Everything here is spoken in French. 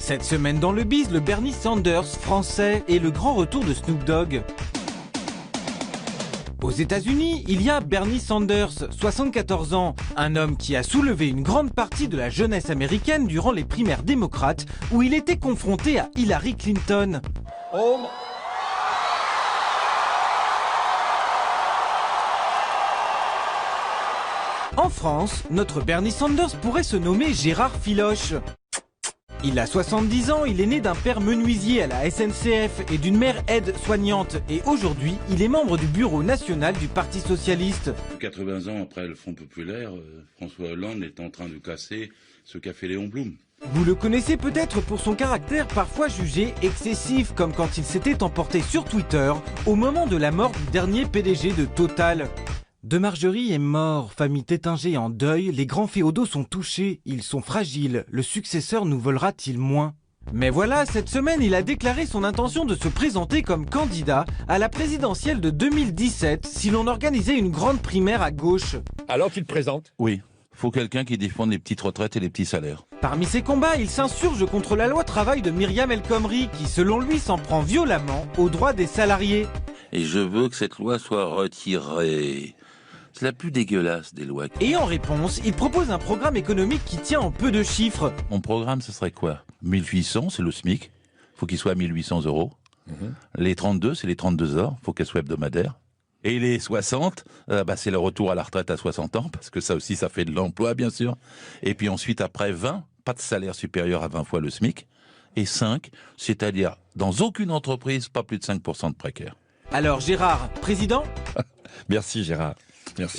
Cette semaine dans le biz, le Bernie Sanders français et le grand retour de Snoop Dogg. Aux États-Unis, il y a Bernie Sanders, 74 ans, un homme qui a soulevé une grande partie de la jeunesse américaine durant les primaires démocrates où il était confronté à Hillary Clinton. En France, notre Bernie Sanders pourrait se nommer Gérard Filoche. Il a 70 ans, il est né d'un père menuisier à la SNCF et d'une mère aide-soignante. Et aujourd'hui, il est membre du bureau national du Parti Socialiste. 80 ans après le Front Populaire, François Hollande est en train de casser ce qu'a fait Léon Blum. Vous le connaissez peut-être pour son caractère parfois jugé excessif, comme quand il s'était emporté sur Twitter au moment de la mort du dernier PDG de Total. De Margerie est mort, famille Tétinger en deuil, les grands féodaux sont touchés, ils sont fragiles, le successeur nous volera-t-il moins ? Mais voilà, cette semaine, il a déclaré son intention de se présenter comme candidat à la présidentielle de 2017 si l'on organisait une grande primaire à gauche. Alors tu te présentes ? Oui, faut quelqu'un qui défende les petites retraites et les petits salaires. Parmi ses combats, il s'insurge contre la loi travail de Myriam El Khomri qui, selon lui, s'en prend violemment aux droits des salariés. Et je veux que cette loi soit retirée. C'est la plus dégueulasse des lois. Et en réponse, il propose un programme économique qui tient en peu de chiffres. Mon programme, ce serait quoi ? 1800, c'est le SMIC. Faut qu'il soit à 1800 euros. Les 32, c'est les 32 heures. Faut qu'elles soient hebdomadaires. Et les 60, c'est le retour à la retraite à 60 ans, parce que ça aussi, ça fait de l'emploi, bien sûr. Et puis ensuite, après 20, pas de salaire supérieur à 20 fois le SMIC. Et 5, c'est-à-dire, dans aucune entreprise, pas plus de 5% de précaires. Alors Gérard, président ? Merci Gérard, merci.